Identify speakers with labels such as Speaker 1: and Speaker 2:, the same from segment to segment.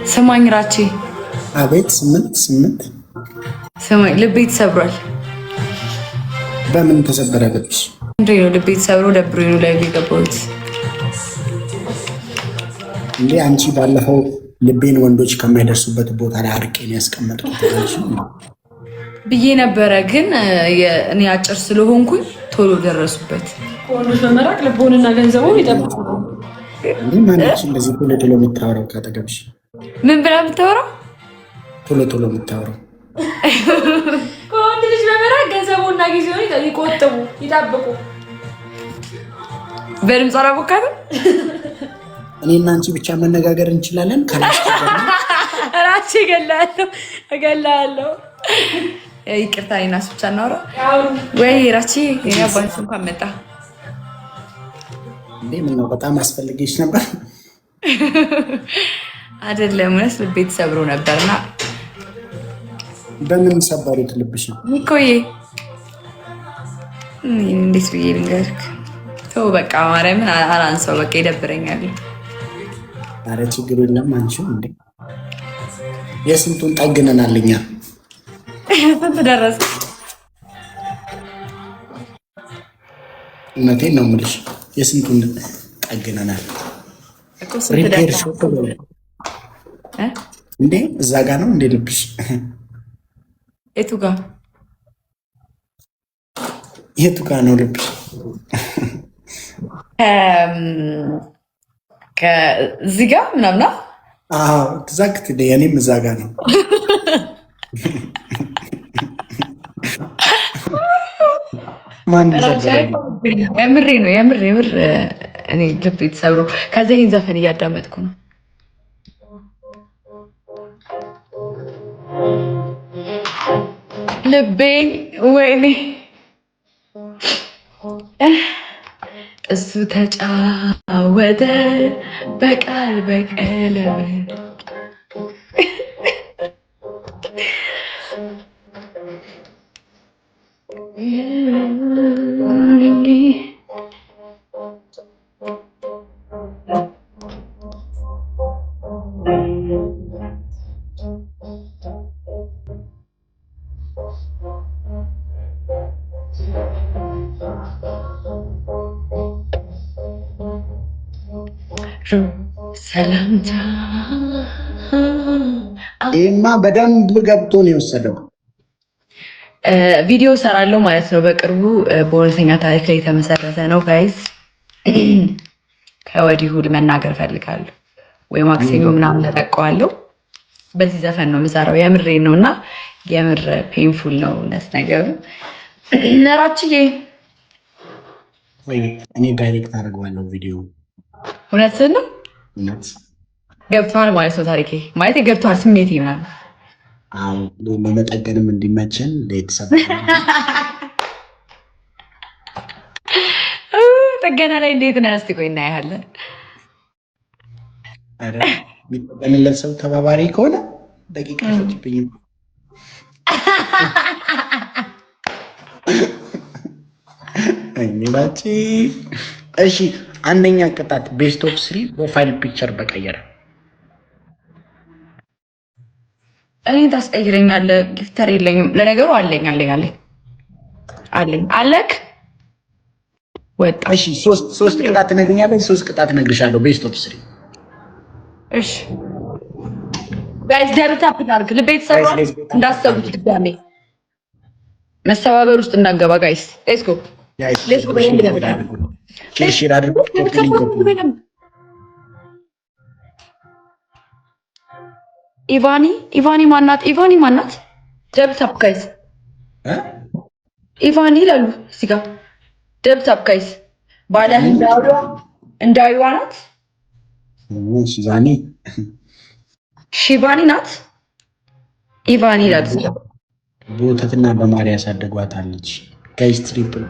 Speaker 1: ስማኝ ራቼ።
Speaker 2: አቤት። ስምንት
Speaker 1: ስማኝ፣ ልቤ ተሰብሯል።
Speaker 2: በምን ተሰበረ ልብሽ?
Speaker 1: እንዴ ነው ልቤ ተሰብሮ ደብሮኝ ነው ላይ የገባሁት።
Speaker 2: እንዴ አንቺ ባለፈው ልቤን ወንዶች ከማይደርሱበት ቦታ ላይ አርቄን ያስቀመጥኩት
Speaker 1: ብዬ ነበረ፣ ግን እኔ አጭር ስለሆንኩኝ ቶሎ ደረሱበት።
Speaker 3: ወንዶች በመራቅ ልቦንና ገንዘቡን ይጠብቁ።
Speaker 2: ማነች እንደዚህ ቶሎ ቶሎ የምታወራው? ካጠገብሽ
Speaker 1: ምን ብላ የምታወራው?
Speaker 2: ቶሎ ቶሎ የምታወራው
Speaker 3: ከወንድ ልጅ በመራቅ ገንዘቡና ጊዜውን ይቆጥቡ፣ ይጠብቁ።
Speaker 1: በድምፅ አላቦካትም።
Speaker 2: እኔና አንቺ ብቻ መነጋገር እንችላለን።
Speaker 1: ራሴ እገላለሁ። ይቅርታ፣ እኔና እሱ ብቻ እናውራ ወይ? ራቼ የኔ አባንስ እንኳን መጣ
Speaker 2: እንዴ? ምነው በጣም አስፈልጌሽ ነበር?
Speaker 1: አይደለም፣ እውነት ልቤ ተሰብሮ ነበርና።
Speaker 2: በምን ሰበሩት ልብሽ?
Speaker 1: እኮዬ እንዴት ብዬ ልንገርክ? ተው በቃ ማርያምን አላንሳው፣ በቃ ይደብረኛል።
Speaker 2: አረ ችግር የለም። አንቺው እንዴ የስንቱን ጠግነናል እኛ።
Speaker 1: ስንት ደረሰ?
Speaker 2: እውነቴን ነው የምልሽ፣ የስንቱን ጠግነናል። ሪፔር ሾፕ እንዴ እዛ ጋ ነው እንዴ ልብሽ?
Speaker 1: የቱ ጋ
Speaker 2: ነው ልብሽ?
Speaker 1: ከዚህ ጋ ምናምና?
Speaker 2: አዎ ኤግዛክት። የኔም እዛ ጋ ነው።
Speaker 1: የምር እኔ ልብ የተሰብሮ ከዚ ይህን ዘፈን እያዳመጥኩ ነው። ልቤን ወይኔ እሱ ተጫወተ በቃል በቀለበት ሰላምታ።
Speaker 2: ይህማ በደንብ ገብቶ ነው የወሰደው።
Speaker 1: ቪዲዮ ሰራለሁ ማለት ነው በቅርቡ። በእውነተኛ ታሪክ ላይ የተመሰረተ ነው ጋይዝ። ከወዲሁ መናገር ፈልጋለሁ። ወይ ማክሰኞ ምናምን ተጠቀዋለሁ። በዚህ ዘፈን ነው የምሰራው። የምሬ ነው እና የምር ፔንፉል ነው እውነት ነገሩ። ነራችዬ
Speaker 2: ወይ እኔ ዳይሬክት አድርገዋለሁ ቪዲዮ።
Speaker 1: እውነትህን ነው። ገብቷል ማለት ነው ታሪኬ ማለት ገብቷል ስሜቴ ምናምን።
Speaker 2: አዎ ለመጠገንም እንዲመችን ለተሰበ
Speaker 1: ጥገና ላይ እንዴት ነው? እስቲ ቆይ እናያለን።
Speaker 2: አረ የሚጠገንለት ሰው ተባባሪ ከሆነ ደቂቃ ፈጅብኝ። አይኔባቺ እሺ። አንደኛ ቅጣት ቤስት ኦፍ 3 ፕሮፋይል ፒክቸር በቀየረ።
Speaker 1: እኔ ታስቀይረኛለህ። ጊፍተር የለኝም ለነገሩ። አለኝ አለክ ወጣ።
Speaker 2: እሺ ሶስት ቅጣት ትነግሪኛለሽ። 3 ቅጣት እነግርሻለሁ። ቤስት ኦፍ 3
Speaker 1: እሺ ጋይስ ደረታ አድርግ። ልቤ ተሰብሯል እንዳሰቡት ድጋሜ መሰባበር ውስጥ እንዳንገባ ጋይስ። ሌትስ ጎ
Speaker 2: ሼር አድርጉ።
Speaker 1: ኢቫኒ ማናት? ደብታፕ ጋይስ ኢቫኒ ይላሉ እዚህ ጋር። ደብታፕ ጋይስ ባለ እንዳዩዋ ናት። ሺቫኒ ናት። ኢቫኒ ይላሉ።
Speaker 2: በወተትና በማር ያሳደጓታለች ጋይስ። ትሪፕል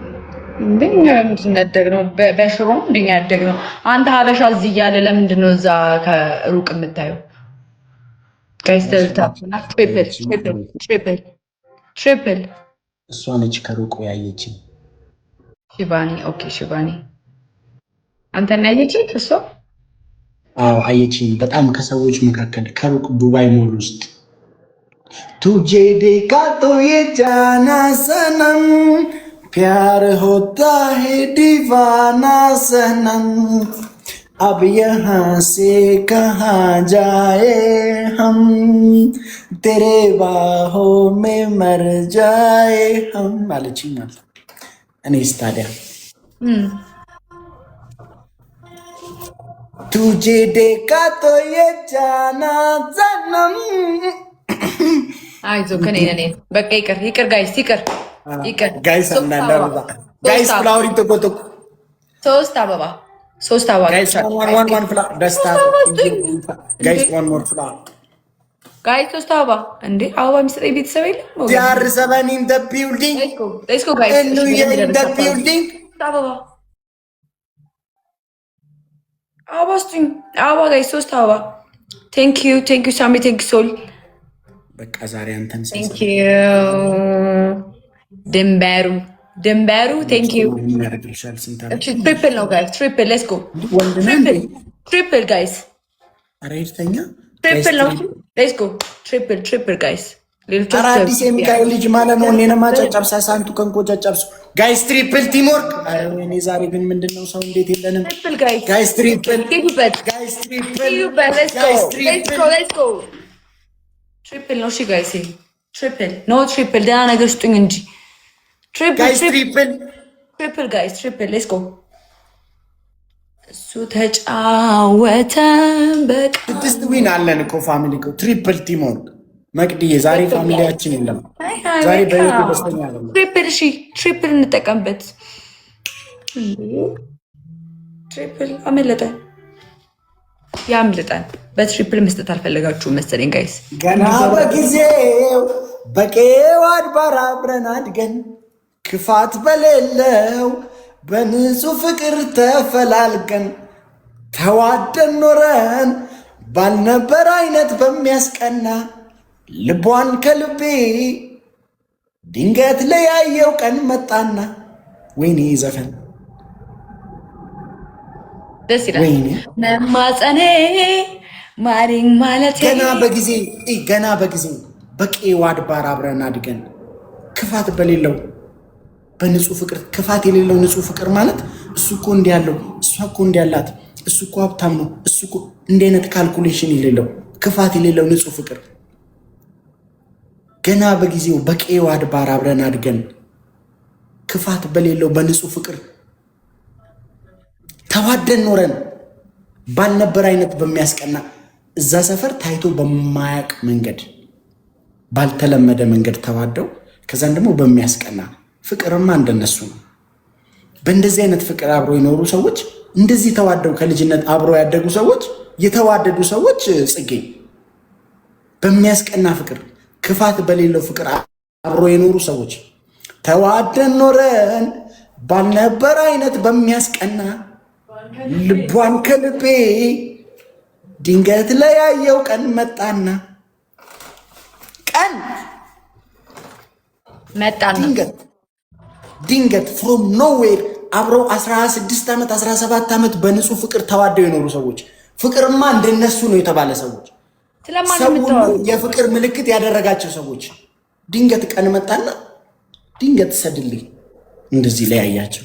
Speaker 1: እንደኛ ምትነደግ ነው በሽሮ እንደኛ ያደግ ነው። አንተ ሀበሻ እዚህ እያለ ለምንድን ነው እዛ ከሩቅ የምታየው? ጋይስ ደብታፕና ትሪፕል
Speaker 2: እሷ ነች ከሩቁ ያየችኝ።
Speaker 1: ሺቫኒ ኦኬ። ሺቫኒ አንተና ያየችኝ እሷ
Speaker 2: አዎ አየችኝ። በጣም ከሰዎች መካከል ከሩቅ ዱባይ ሞል ውስጥ तुझे देखा तो ये जाना सनम प्यार होता है दीवाना सनम अब यहाँ से कहाँ जाए हम तेरे बाहों में मर जाए हम አለችኝ ማለት እኔስ ታዲያ तुझे देखा तो ये जाना सनम
Speaker 1: አይዞህ ከኔ ነኝ በቃ ይቅር ጋይስ
Speaker 2: ጋይስ ጋይስ ፍላወር ተቆጥቁ
Speaker 1: ሶስት አበባ
Speaker 2: ጋይስ ዋን ፍላወር ደስታ ጋይስ ዋን ሞር ፍላወር
Speaker 1: ጋይስ ሶስት አበባ እንዴ አበባ የሚሰጠኝ ቤተሰብ የለም
Speaker 2: ዲአር ሰቨን ኢን ዘ ቢልዲንግ
Speaker 1: ሌትስ ጎ ጋይስ
Speaker 2: ኢን ዘ ቢልዲንግ
Speaker 1: አበባ ስጡኝ አበባ ጋይስ ሶስት አበባ ቴንክ ዩ ሳሚ ቴንክ ዩ ሶል
Speaker 2: በቃ ዛሬ አንተን
Speaker 1: ድንበሩ ቴንክ ዩ ትሪፕል ነው ጋይስ ትሪፕል ሌትስ ጎ ትሪፕል ጋይስ
Speaker 2: አሬርተኛ
Speaker 1: ትሪፕል ነው ሌትስ ጎ ትሪፕል ጋይስ ሌሎች
Speaker 2: አዲስ የሚካኤል ልጅ ማለት ነው። እኔና ማጨጨብሳ ሳንቱ ከንቆ ጨጨብሱ ጋይስ ትሪፕል ቲም ወርክ። አረ ወይኔ ዛሬ ግን ምንድነው ሰው እንዴት የለንም ጋይስ ትሪፕል
Speaker 1: ሌትስ ጎ ትሪፕል ነው። እሺ ጋይስ ትሪፕል ኖ ትሪፕል ደህና ነገር ስጡኝ እንጂ ትሪፕል ጋይስ ትሪፕል ሌትስ ጎ እሱ ተጫወተ በቃ 6
Speaker 2: ዊን አለን እኮ ፋሚሊ እኮ ትሪፕል ቲም ወርክ መቅድዬ ዛሬ ፋሚሊያችን የለም። ዛሬ በህይወት ደስተኛ አይደለም።
Speaker 1: ትሪፕል እንጠቀምበት። ትሪፕል አመለጠን ያምልጠን። በትሪፕል መስጠት አልፈለጋችሁም መሰለኝ ጋይስ።
Speaker 2: ገና በጊዜው በቄው አድባር አብረን አድገን ክፋት በሌለው በንጹህ ፍቅር ተፈላልገን ተዋደን ኖረን ባልነበር አይነት በሚያስቀና ልቧን ከልቤ ድንገት ለያየው ቀን መጣና ወይኔ ዘፈን
Speaker 1: ደስ ይላል። መማፀኔ ማሪኝ ማለት
Speaker 2: ገና በጊዜ በቄው አድባር አብረን አድገን ክፋት በሌለው በንጹህ ፍቅር ክፋት የሌለው ንጹህ ፍቅር ማለት እሱ እኮ እንዲህ ያለው እሷ እኮ እንዲህ ያላት እሱ እኮ ሀብታም ነው እሱ እኮ እንዲህ አይነት ካልኩሌሽን የሌለው ክፋት የሌለው ንጹህ ፍቅር ገና በጊዜው በቄው አድባር አብረን አድገን ክፋት በሌለው በንጹህ ፍቅር ተዋደን ኖረን ባልነበር አይነት በሚያስቀና እዛ ሰፈር ታይቶ በማያቅ መንገድ ባልተለመደ መንገድ ተዋደው ከዛን ደግሞ በሚያስቀና ፍቅርማ እንደነሱ ነው። በእንደዚህ አይነት ፍቅር አብሮ የኖሩ ሰዎች እንደዚህ ተዋደው ከልጅነት አብሮ ያደጉ ሰዎች የተዋደዱ ሰዎች ጽጌ በሚያስቀና ፍቅር ክፋት በሌለው ፍቅር አብሮ የኖሩ ሰዎች ተዋደን ኖረን ባልነበር አይነት በሚያስቀና ልቧን ከልቤ ድንገት ለያየው ቀን መጣና ድንገት ፍሮም ኖዌር አብረው 16 ዓመት 17 ዓመት በንጹህ ፍቅር ተዋደው የኖሩ ሰዎች ፍቅርማ እንደነሱ ነው የተባለ ሰዎች የፍቅር ምልክት ያደረጋቸው ሰዎች ድንገት ቀን መጣና ድንገት ሰድልኝ እንደዚህ ለያያቸው።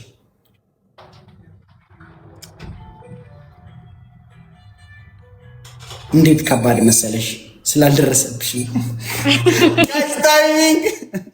Speaker 2: እንዴት ከባድ መሰለሽ ስላልደረሰብሽ